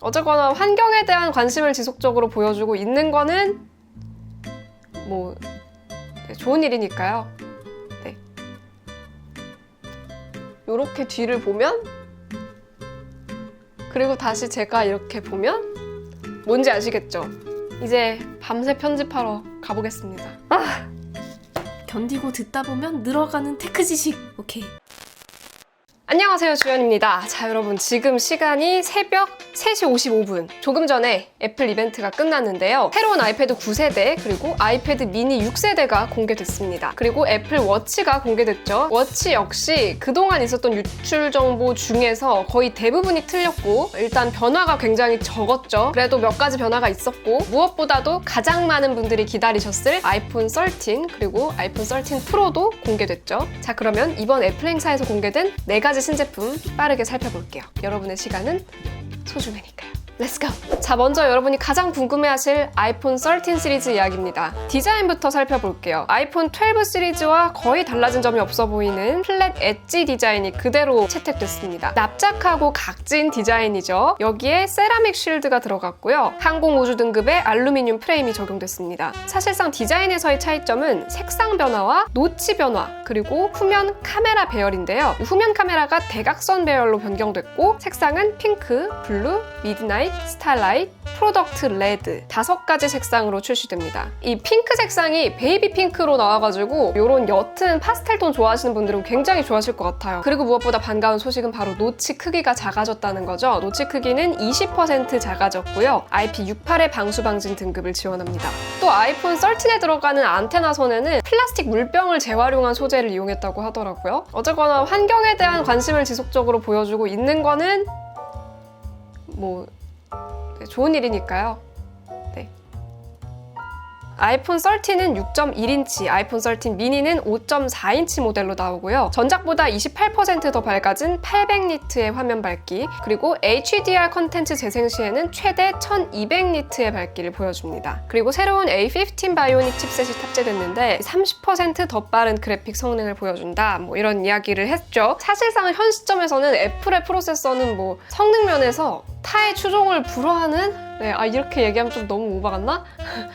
어쨌거나 환경에 대한 관심을 지속적으로 보여주고 있는 거는 뭐 좋은 일이니까요. 네. 요렇게 뒤를 보면, 그리고 다시 제가 이렇게 보면 뭔지 아시겠죠? 이제 밤새 편집하러 가보겠습니다. 견디고 듣다 보면 늘어가는 테크 지식. 오케이. 안녕하세요, 주연입니다. 자, 여러분, 지금 시간이 새벽 3시 55분. 조금 전에 애플 이벤트가 끝났는데요. 새로운 아이패드 9세대, 그리고 아이패드 미니 6세대가 공개됐습니다. 그리고 애플 워치가 공개됐죠. 워치 역시 그동안 있었던 유출 정보 중에서 거의 대부분이 틀렸고, 일단 변화가 굉장히 적었죠. 그래도 몇 가지 변화가 있었고, 무엇보다도 가장 많은 분들이 기다리셨을 아이폰 13, 그리고 아이폰 13 프로도 공개됐죠. 자, 그러면 이번 애플 행사에서 공개된 4가지 신제품 빠르게 살펴볼게요. 여러분의 시간은 소중하니까요. Let's go! 자, 먼저 여러분이 가장 궁금해하실 아이폰 13 시리즈 이야기입니다. 디자인부터 살펴볼게요. 아이폰 12 시리즈와 거의 달라진 점이 없어 보이는 플랫 엣지 디자인이 그대로 채택됐습니다. 납작하고 각진 디자인이죠. 여기에 세라믹 쉴드가 들어갔고요. 항공우주 등급의 알루미늄 프레임이 적용됐습니다. 사실상 디자인에서의 차이점은 색상 변화와 노치 변화, 그리고 후면 카메라 배열인데요. 후면 카메라가 대각선 배열로 변경됐고, 색상은 핑크, 블루, 미드나잇, 스타라이트, 프로덕트 레드 5가지 색상으로 출시됩니다. 이 핑크 색상이 베이비 핑크로 나와가지고 이런 옅은 파스텔톤 좋아하시는 분들은 굉장히 좋아하실 것 같아요. 그리고 무엇보다 반가운 소식은 바로 노치 크기가 작아졌다는 거죠. 노치 크기는 20% 작아졌고요. IP68의 방수 방진 등급을 지원합니다. 또 아이폰 13에 들어가는 안테나 선에는 플라스틱 물병을 재활용한 소재를 이용했다고 하더라고요. 어쨌거나 환경에 대한 관심을 지속적으로 보여주고 있는 거는 뭐 좋은 일이니까요. 네. 아이폰 13은 6.1인치, 아이폰 13 미니는 5.4인치 모델로 나오고요. 전작보다 28% 더 밝아진 800니트의 화면 밝기, 그리고 HDR 컨텐츠 재생 시에는 최대 1200니트의 밝기를 보여줍니다. 그리고 새로운 A15 바이오닉 칩셋이 탑재됐는데 30% 더 빠른 그래픽 성능을 보여준다, 뭐 이런 이야기를 했죠. 사실상 현 시점에서는 애플의 프로세서는 뭐 성능 면에서 타의 추종을 불허하는? 네, 이렇게 얘기하면 좀 너무 오바 같나?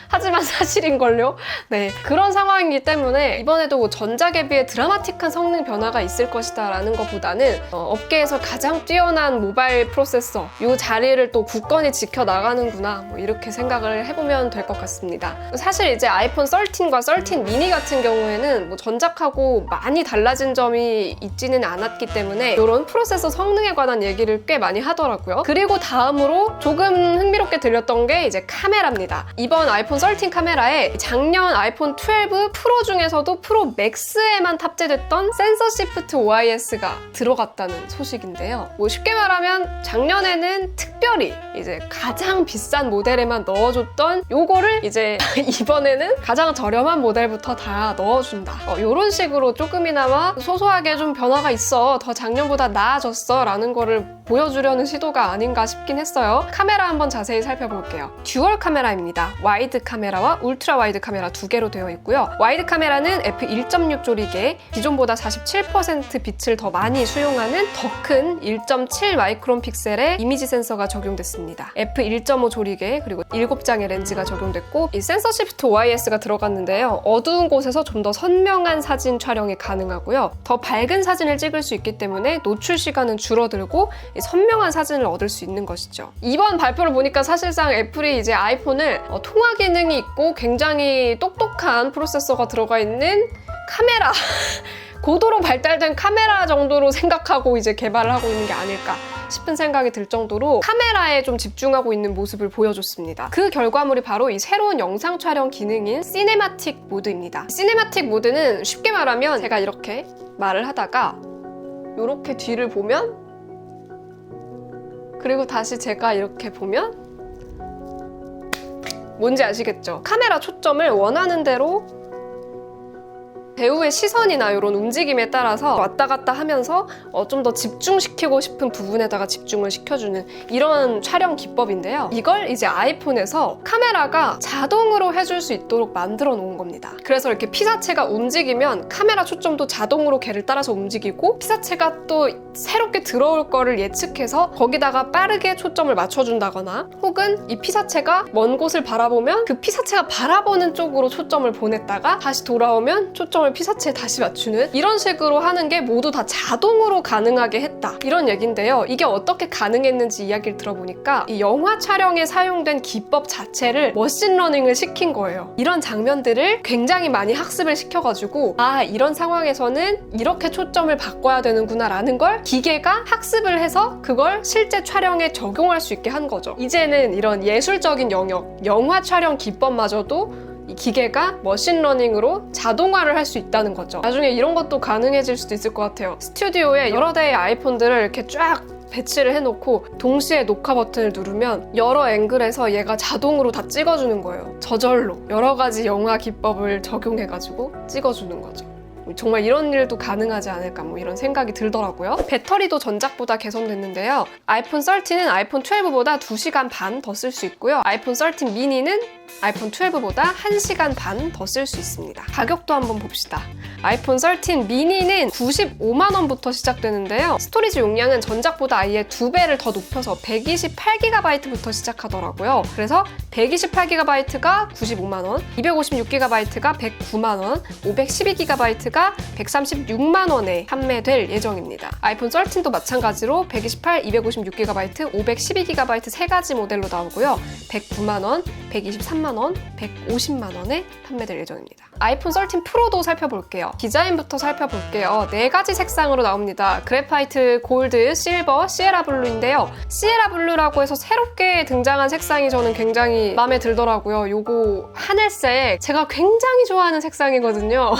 하지만 사실인걸요? 네, 그런 상황이기 때문에 이번에도 뭐 전작에 비해 드라마틱한 성능 변화가 있을 것이다 라는 것보다는 업계에서 가장 뛰어난 모바일 프로세서 이 자리를 또 굳건히 지켜나가는구나, 뭐 이렇게 생각을 해보면 될 것 같습니다. 사실 이제 아이폰 13과 13 미니 같은 경우에는 뭐 전작하고 많이 달라진 점이 있지는 않았기 때문에 이런 프로세서 성능에 관한 얘기를 꽤 많이 하더라고요. 그리고 다음으로 조금 흥미롭게 들렸던 게 이제 카메라입니다. 이번 아이폰 13 카메라에 작년 아이폰 12 프로 중에서도 프로 맥스에만 탑재됐던 센서 시프트 OIS가 들어갔다는 소식인데요. 뭐 쉽게 말하면 작년에는 특별히 이제 가장 비싼 모델에만 넣어줬던 요거를 이제 이번에는 가장 저렴한 모델부터 다 넣어준다. 이런 식으로 조금이나마 소소하게 좀 변화가 있어, 더 작년보다 나아졌어 라는 거를 보여주려는 시도가 아닌가 싶긴 했어요. 카메라 한번 자세히 살펴볼게요. 듀얼 카메라입니다. 와이드 카메라와 울트라 와이드 카메라 2개로 되어 있고요. 와이드 카메라는 f1.6 조리개, 기존보다 47% 빛을 더 많이 수용하는 더 큰 1.7 마이크론 픽셀의 이미지 센서가 적용됐습니다. f1.5 조리개, 그리고 7장의 렌즈가 적용됐고, 이 센서 시프트 OIS가 들어갔는데요. 어두운 곳에서 좀 더 선명한 사진 촬영이 가능하고요. 더 밝은 사진을 찍을 수 있기 때문에 노출 시간은 줄어들고 선명한 사진을 얻을 수 있는 것이죠. 이번 발표를 보니까 사실상 애플이 이제 아이폰을 통화 기능이 있고 굉장히 똑똑한 프로세서가 들어가 있는 카메라 고도로 발달된 카메라 정도로 생각하고 이제 개발을 하고 있는 게 아닐까 싶은 생각이 들 정도로 카메라에 좀 집중하고 있는 모습을 보여줬습니다. 그 결과물이 바로 이 새로운 영상 촬영 기능인 시네마틱 모드입니다. 시네마틱 모드는 쉽게 말하면 제가 이렇게 말을 하다가 이렇게 뒤를 보면, 그리고 다시 제가 이렇게 보면 뭔지 아시겠죠? 카메라 초점을 원하는 대로 배우의 시선이나 이런 움직임에 따라서 왔다 갔다 하면서 좀 더 집중시키고 싶은 부분에다가 집중을 시켜주는 이런 촬영 기법인데요. 이걸 이제 아이폰에서 카메라가 자동으로 해줄 수 있도록 만들어 놓은 겁니다. 그래서 이렇게 피사체가 움직이면 카메라 초점도 자동으로 걔를 따라서 움직이고, 피사체가 또 새롭게 들어올 거를 예측해서 거기다가 빠르게 초점을 맞춰준다거나, 혹은 이 피사체가 먼 곳을 바라보면 그 피사체가 바라보는 쪽으로 초점을 보냈다가 다시 돌아오면 초점을 피사체에 다시 맞추는, 이런 식으로 하는 게 모두 다 자동으로 가능하게 했다, 이런 얘긴데요. 이게 어떻게 가능했는지 이야기를 들어보니까 이 영화 촬영에 사용된 기법 자체를 머신러닝을 시킨 거예요. 이런 장면들을 굉장히 많이 학습을 시켜가지고, 아, 이런 상황에서는 이렇게 초점을 바꿔야 되는구나 라는 걸 기계가 학습을 해서 그걸 실제 촬영에 적용할 수 있게 한 거죠. 이제는 이런 예술적인 영역, 영화 촬영 기법마저도 이 기계가 머신러닝으로 자동화를 할 수 있다는 거죠. 나중에 이런 것도 가능해질 수도 있을 것 같아요. 스튜디오에 여러 대의 아이폰들을 이렇게 쫙 배치를 해놓고 동시에 녹화 버튼을 누르면 여러 앵글에서 얘가 자동으로 다 찍어주는 거예요. 저절로 여러 가지 영화 기법을 적용해가지고 찍어주는 거죠. 정말 이런 일도 가능하지 않을까, 뭐 이런 생각이 들더라고요. 배터리도 전작보다 개선됐는데요. 아이폰 13은 아이폰 12보다 2시간 반 더 쓸 수 있고요. 아이폰 13 미니는 아이폰 12보다 1시간 반 더 쓸 수 있습니다. 가격도 한번 봅시다. 아이폰 13 미니는 95만 원부터 시작되는데요. 스토리지 용량은 전작보다 아예 2배를 더 높여서 128GB부터 시작하더라고요. 그래서 128GB가 95만 원, 256GB가 109만 원, 512GB가 136만 원에 판매될 예정입니다. 아이폰 13도 마찬가지로 128, 256GB, 512GB 세 가지 모델로 나오고요. 109만 원, 123만 원, 150만 원에 판매될 예정입니다. 아이폰 13 프로도 살펴볼게요. 디자인부터 살펴볼게요. 4가지 색상으로 나옵니다. 그래파이트, 골드, 실버, 시에라 블루인데요. 시에라 블루라고 해서 새롭게 등장한 색상이 저는 굉장히 마음에 들더라고요. 요거 하늘색, 제가 굉장히 좋아하는 색상이거든요.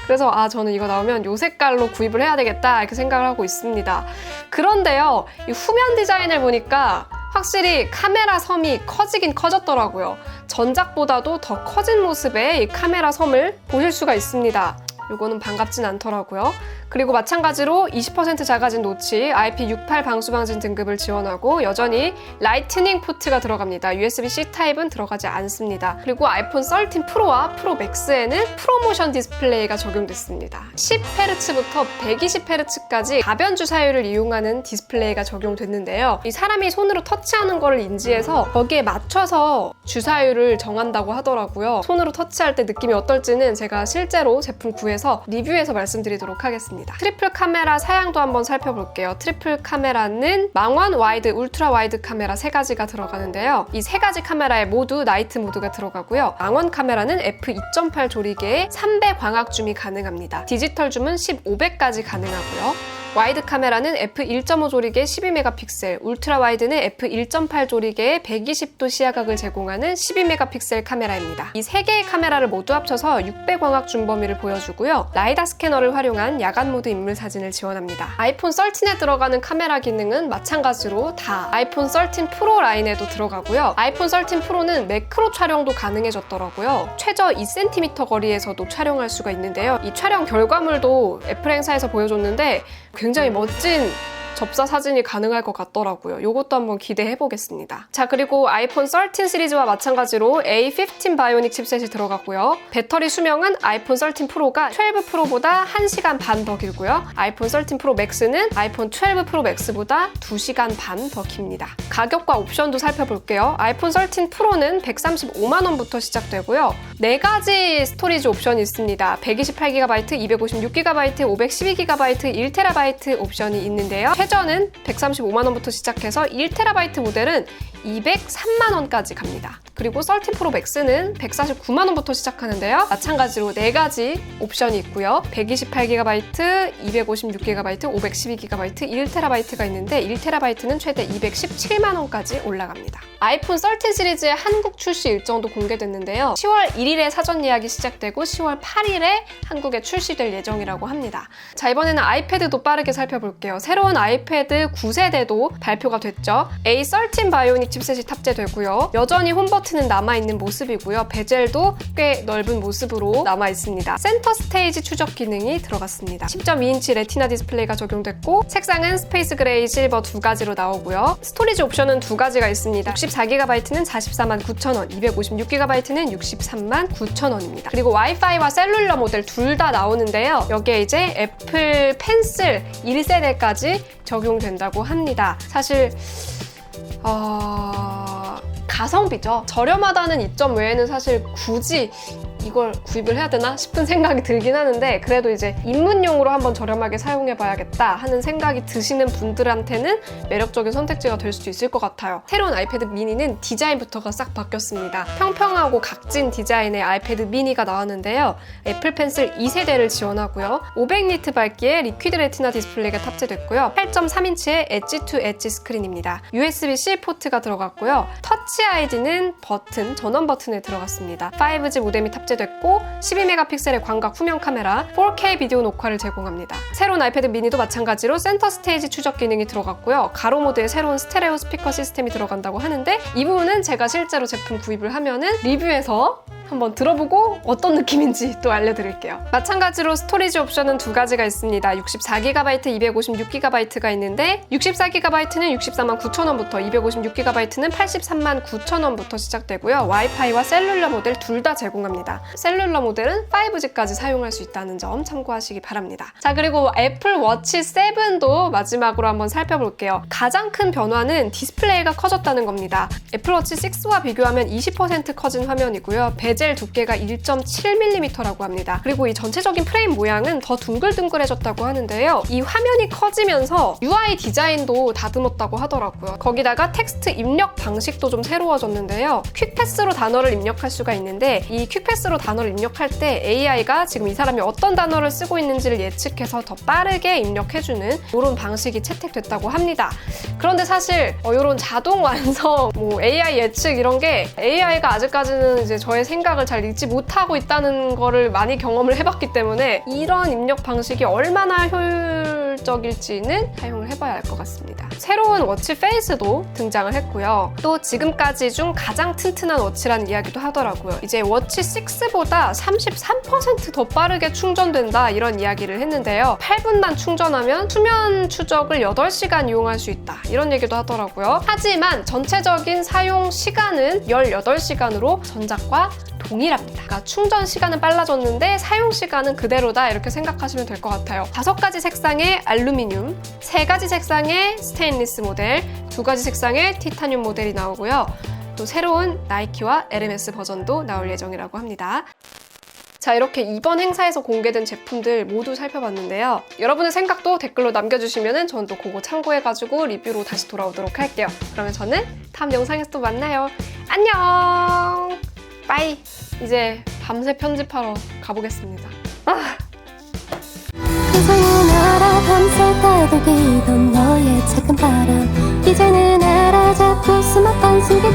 그래서 저는 이거 나오면 요 색깔로 구입을 해야 되겠다 이렇게 생각을 하고 있습니다. 그런데요, 이 후면 디자인을 보니까 확실히 카메라 섬이 커지긴 커졌더라고요. 전작보다도 더 커진 모습의 이 카메라 섬을 보실 수가 있습니다. 요거는 반갑진 않더라고요. 그리고 마찬가지로 20% 작아진 노치, IP68 방수방진 등급을 지원하고 여전히 라이트닝 포트가 들어갑니다. USB-C 타입은 들어가지 않습니다. 그리고 아이폰 13 프로와 프로 맥스에는 프로모션 디스플레이가 적용됐습니다. 10Hz부터 120Hz까지 가변 주사율을 이용하는 디스플레이가 적용됐는데요. 이 사람이 손으로 터치하는 거를 인지해서 거기에 맞춰서 주사율을 정한다고 하더라고요. 손으로 터치할 때 느낌이 어떨지는 제가 실제로 제품 구해서 리뷰해서 말씀드리도록 하겠습니다. 트리플 카메라 사양도 한번 살펴볼게요. 트리플 카메라는 망원, 와이드, 울트라 와이드 카메라 3가지가 들어가는데요. 이 3가지 카메라에 모두 나이트 모드가 들어가고요. 망원 카메라는 f2.8 조리개에 3배 광학 줌이 가능합니다. 디지털 줌은 15배까지 가능하고요. 와이드 카메라는 f1.5 조리개 12메가픽셀, 울트라 와이드는 f1.8 조리개에 120도 시야각을 제공하는 12메가픽셀 카메라입니다. 이 3개의 카메라를 모두 합쳐서 6배 광학 줌 범위를 보여주고요. 라이다 스캐너를 활용한 야간 모드 인물 사진을 지원합니다. 아이폰 13에 들어가는 카메라 기능은 마찬가지로 다 아이폰 13 프로 라인에도 들어가고요. 아이폰 13 프로는 매크로 촬영도 가능해졌더라고요. 최저 2cm 거리에서도 촬영할 수가 있는데요. 이 촬영 결과물도 애플 행사에서 보여줬는데 굉장히 멋진 접사 사진이 가능할 것 같더라고요. 이것도 한번 기대해 보겠습니다. 자, 그리고 아이폰 13 시리즈와 마찬가지로 A15 바이오닉 칩셋이 들어갔고요. 배터리 수명은 아이폰 13 프로가 12 프로보다 1시간 반 더 길고요. 아이폰 13 프로 맥스는 아이폰 12 프로 맥스보다 2시간 반 더 깁니다. 가격과 옵션도 살펴볼게요. 아이폰 13 프로는 135만 원부터 시작되고요. 4가지 스토리지 옵션이 있습니다. 128GB, 256GB, 512GB, 1TB 옵션이 있는데요. 최저는 135만 원부터 시작해서 1TB 모델은 203만 원까지 갑니다. 그리고 13 프로 맥스는 149만 원부터 시작하는데요. 마찬가지로 4가지 옵션이 있고요. 128GB, 256GB, 512GB, 1TB가 있는데 1TB는 최대 217만 원까지 올라갑니다. 아이폰 13 시리즈의 한국 출시 일정도 공개됐는데요. 10월 1일에 사전 예약이 시작되고 10월 8일에 한국에 출시될 예정이라고 합니다. 자, 이번에는 아이패드도 빠르게 살펴볼게요. 새로운 아이패드 9세대도 발표가 됐죠. A13 바이오닉 칩셋이 탑재되고요. 여전히 홈 버튼은 남아있는 모습이고요. 베젤도 꽤 넓은 모습으로 남아있습니다. 센터 스테이지 추적 기능이 들어갔습니다. 10.2인치 레티나 디스플레이가 적용됐고 색상은 스페이스 그레이, 실버 두 가지로 나오고요. 스토리지 옵션은 두 가지가 있습니다. 64GB는 449,000원, 256GB는 639,000원입니다. 그리고 와이파이와 셀룰러 모델 둘 다 나오는데요. 여기에 이제 애플 펜슬 1세대까지 적용된다고 합니다. 사실 가성비죠. 저렴하다는 이점 외에는 사실 굳이 이걸 구입을 해야 되나 싶은 생각이 들긴 하는데, 그래도 이제 입문용으로 한번 저렴하게 사용해봐야겠다 하는 생각이 드시는 분들한테는 매력적인 선택지가 될 수도 있을 것 같아요. 새로운 아이패드 미니는 디자인부터가 싹 바뀌었습니다. 평평하고 각진 디자인의 아이패드 미니가 나왔는데요. 애플 펜슬 2세대를 지원하고요. 500니트 밝기의 리퀴드 레티나 디스플레이가 탑재됐고요. 8.3인치의 엣지 투 엣지 스크린입니다. USB-C 포트가 들어갔고요. 터치 아이디는 버튼, 전원 버튼에 들어갔습니다. 5G 모뎀이 탑재됐고 12메가픽셀의 광각 후면 카메라, 4K 비디오 녹화를 제공합니다. 새로운 아이패드 미니도 마찬가지로 센터 스테이지 추적 기능이 들어갔고요. 가로 모드의 새로운 스테레오 스피커 시스템이 들어간다고 하는데, 이 부분은 제가 실제로 제품 구입을 하면은 리뷰에서 한번 들어보고 어떤 느낌인지 또 알려드릴게요. 마찬가지로 스토리지 옵션은 두 가지가 있습니다. 64GB, 256GB가 있는데 64GB는 649,000원부터 256GB는 839,000원부터 시작되고요. 와이파이와 셀룰러 모델 둘 다 제공합니다. 셀룰러 모델은 5G까지 사용할 수 있다는 점 참고하시기 바랍니다. 자, 그리고 애플 워치 7도 마지막으로 한번 살펴볼게요. 가장 큰 변화는 디스플레이가 커졌다는 겁니다. 애플 워치 6와 비교하면 20% 커진 화면이고요. 베젤 두께가 1.7mm라고 합니다. 그리고 이 전체적인 프레임 모양은 더 둥글둥글해졌다고 하는데요. 이 화면이 커지면서 UI 디자인도 다듬었다고 하더라고요. 거기다가 텍스트 입력 방식도 좀 새로워졌는데요. 퀵패스로 단어를 입력할 수가 있는데, 이 퀵패스로 단어를 입력할 때 AI가 지금 이 사람이 어떤 단어를 쓰고 있는지를 예측해서 더 빠르게 입력해주는 이런 방식이 채택됐다고 합니다. 그런데 사실 이런 자동 완성, AI 예측 이런 게 AI가 아직까지는 이제 저의 생각을 잘 읽지 못하고 있다는 거를 많이 경험을 해봤기 때문에 이런 입력 방식이 얼마나 효율적일지는 사용을 해봐야 할 것 같습니다. 새로운 워치 페이스도 등장을 했고요. 또 지금까지 중 가장 튼튼한 워치라는 이야기도 하더라고요. 이제 워치 6보다 33% 더 빠르게 충전된다 이런 이야기를 했는데요. 8분만 충전하면 수면 추적을 8시간 이용할 수 있다 이런 얘기도 하더라고요. 하지만 전체적인 사용 시간은 18시간으로 전작과 동일합니다. 그러니까 충전 시간은 빨라졌는데 사용 시간은 그대로다 이렇게 생각하시면 될 것 같아요. 5가지 색상의 알루미늄, 3가지 색상의 스테인리스 모델, 2가지 색상의 티타늄 모델이 나오고요. 또 새로운 나이키와 에르메스 버전도 나올 예정이라고 합니다. 자, 이렇게 이번 행사에서 공개된 제품들 모두 살펴봤는데요. 여러분의 생각도 댓글로 남겨주시면 전 또 그거 참고해가지고 리뷰로 다시 돌아오도록 할게요. 그러면 저는 다음 영상에서 또 만나요. 안녕! 빠이! 이제 밤새 편집하러 가보겠습니다. 세상은 알아 밤새 떠들기던 너의 작은 바람 이제는 알아 자꾸 숨었던 숨긴